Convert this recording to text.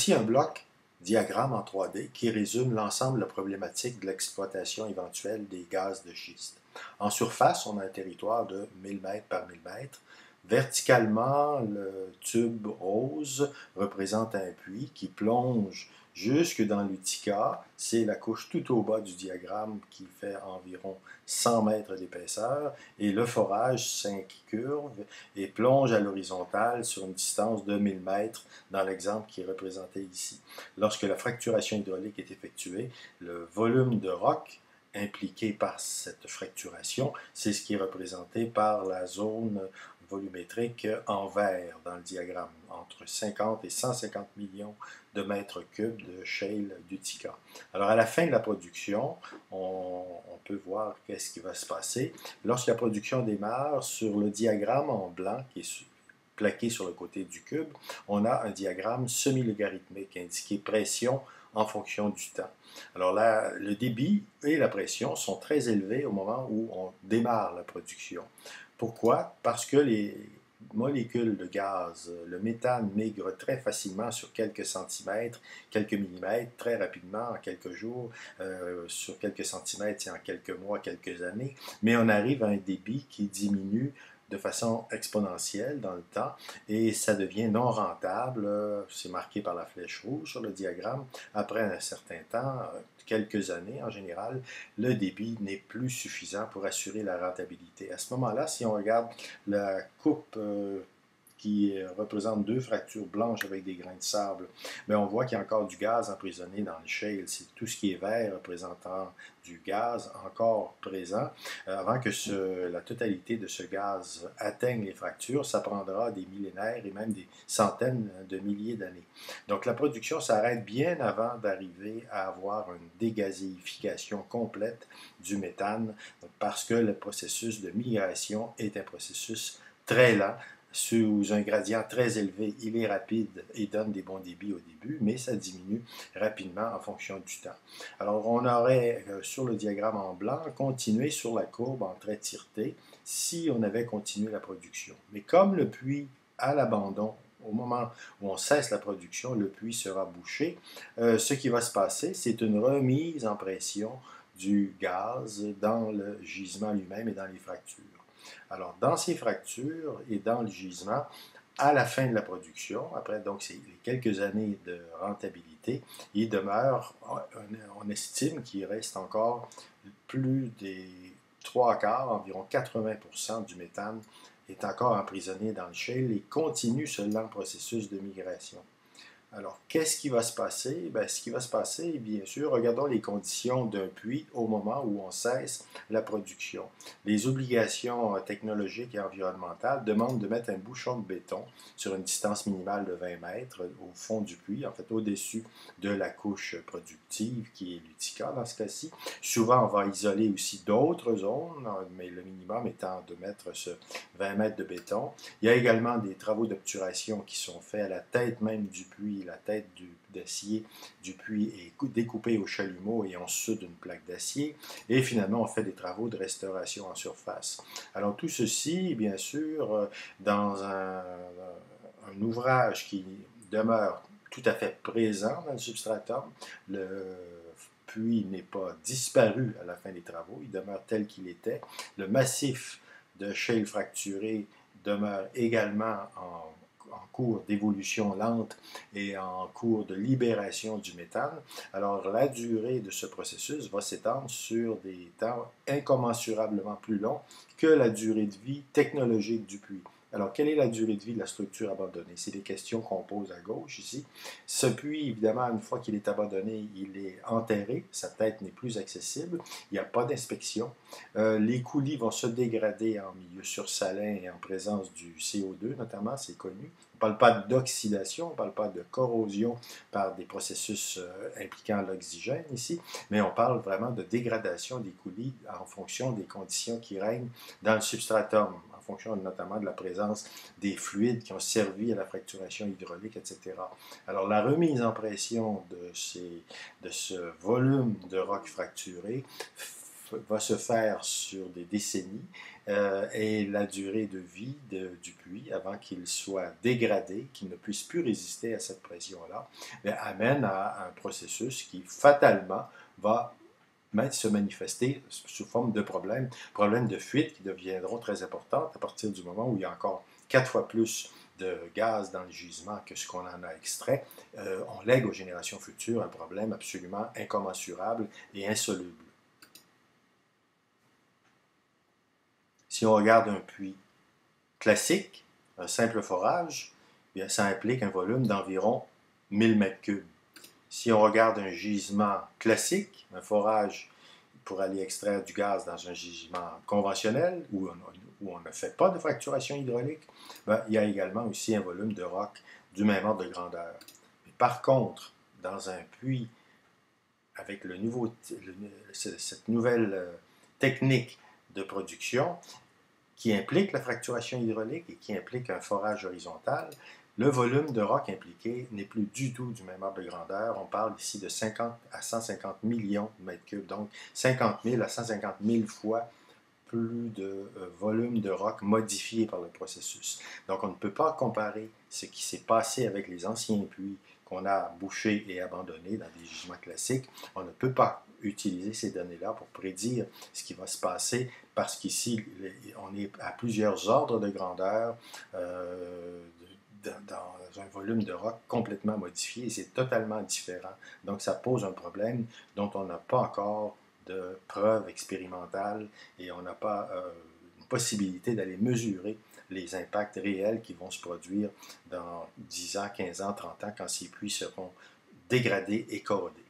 Voici un bloc diagramme en 3D qui résume l'ensemble de la problématique de l'exploitation éventuelle des gaz de schiste. En surface, on a un territoire de 1000 mètres par 1000 mètres. Verticalement, le tube rose représente un puits qui plonge jusque dans l'Utica. C'est la couche tout au bas du diagramme qui fait environ 100 mètres d'épaisseur. Et le forage s'incurve et plonge à l'horizontale sur une distance de 1000 mètres dans l'exemple qui est représenté ici. Lorsque la fracturation hydraulique est effectuée, le volume de roc impliqué par cette fracturation, c'est ce qui est représenté par la zone volumétrique en vert dans le diagramme, entre 50 et 150 millions de mètres cubes de shale d'Utica. Alors, à la fin de la production, on peut voir qu'est-ce qui va se passer. Lorsque la production démarre, sur le diagramme en blanc, qui est plaqué sur le côté du cube, on a un diagramme semi-logarithmique indiqué pression en fonction du temps. Alors là, le débit et la pression sont très élevés au moment où on démarre la production. Pourquoi? Parce que les molécules de gaz, le méthane migre très facilement sur quelques centimètres, quelques millimètres, très rapidement, en quelques jours, sur quelques centimètres et en quelques mois, quelques années, mais on arrive à un débit qui diminue de façon exponentielle dans le temps et ça devient non rentable, c'est marqué par la flèche rouge sur le diagramme. Après un certain temps, quelques années en général, le débit n'est plus suffisant pour assurer la rentabilité. À ce moment-là, si on regarde la coupe qui représente deux fractures blanches avec des grains de sable, mais on voit qu'il y a encore du gaz emprisonné dans le shale. C'est tout ce qui est vert représentant du gaz encore présent. Avant que la totalité de ce gaz atteigne les fractures, ça prendra des millénaires et même des centaines de milliers d'années. Donc la production s'arrête bien avant d'arriver à avoir une dégazéification complète du méthane parce que le processus de migration est un processus très lent, sous un gradient très élevé. Il est rapide et donne des bons débits au début, mais ça diminue rapidement en fonction du temps. Alors, on aurait, sur le diagramme en blanc, continué sur la courbe en trait tireté si on avait continué la production. Mais comme le puits à l'abandon, au moment où on cesse la production, le puits sera bouché, ce qui va se passer, c'est une remise en pression du gaz dans le gisement lui-même et dans les fractures. Alors, dans ces fractures et dans le gisement, à la fin de la production, après donc c'est quelques années de rentabilité, il demeure, on estime qu'il reste encore plus des 3/4, environ 80% du méthane est encore emprisonné dans le shale et continue ce lent processus de migration. Alors, qu'est-ce qui va se passer? Bien, ce qui va se passer, bien sûr, regardons les conditions d'un puits au moment où on cesse la production. Les obligations technologiques et environnementales demandent de mettre un bouchon de béton sur une distance minimale de 20 mètres au fond du puits, en fait au-dessus de la couche productive qui est l'Utica dans ce cas-ci. Souvent, on va isoler aussi d'autres zones, mais le minimum étant de mettre ce 20 mètres de béton. Il y a également des travaux d'obturation qui sont faits à la tête même du puits. La tête d'acier du puits est découpée au chalumeau et on soude une plaque d'acier. Et finalement, on fait des travaux de restauration en surface. Alors tout ceci, bien sûr, dans un ouvrage qui demeure tout à fait présent dans le substratum. Le puits n'est pas disparu à la fin des travaux, il demeure tel qu'il était. Le massif de shale fracturé demeure également en cours d'évolution lente et en cours de libération du méthane. Alors, la durée de ce processus va s'étendre sur des temps incommensurablement plus longs que la durée de vie technologique du puits. Alors, quelle est la durée de vie de la structure abandonnée? C'est des questions qu'on pose à gauche ici. Ce puits, évidemment, une fois qu'il est abandonné, il est enterré. Sa tête n'est plus accessible. Il n'y a pas d'inspection. Les coulis vont se dégrader en milieu sursalin et en présence du CO2, notamment, c'est connu. On ne parle pas d'oxydation, on ne parle pas de corrosion par des processus impliquant l'oxygène ici, mais on parle vraiment de dégradation des coulis en fonction des conditions qui règnent dans le substratum, en fonction notamment de la présence des fluides qui ont servi à la fracturation hydraulique, etc. Alors, la remise en pression de ce volume de roc fracturé va se faire sur des décennies et la durée de vie du puits, avant qu'il soit dégradé, qu'il ne puisse plus résister à cette pression-là, amène à un processus qui fatalement va se manifester sous forme de problèmes de fuite qui deviendront très importants à partir du moment où il y a encore 4 fois plus de gaz dans le gisement que ce qu'on en a extrait. On lègue aux générations futures un problème absolument incommensurable et insoluble. Si on regarde un puits classique, un simple forage, bien, ça implique un volume d'environ 1000 m3. Si on regarde un gisement classique, un forage pour aller extraire du gaz dans un gisement conventionnel où on ne fait pas de fracturation hydraulique, ben, il y a également aussi un volume de roc du même ordre de grandeur. Mais par contre, dans un puits avec cette nouvelle technique de production qui implique la fracturation hydraulique et qui implique un forage horizontal, le volume de roc impliqué n'est plus du tout du même ordre de grandeur. On parle ici de 50 à 150 millions de mètres cubes, donc 50 000 à 150 000 fois plus de volume de roc modifié par le processus. Donc on ne peut pas comparer ce qui s'est passé avec les anciens puits qu'on a bouchés et abandonnés dans des gisements classiques. On ne peut pas utiliser ces données-là pour prédire ce qui va se passer parce qu'ici, on est à plusieurs ordres de grandeur dans un volume de roc complètement modifié et c'est totalement différent. Donc ça pose un problème dont on n'a pas encore de preuves expérimentales et on n'a pas une possibilité d'aller mesurer les impacts réels qui vont se produire dans 10 ans, 15 ans, 30 ans, quand ces puits seront dégradés et corrodés.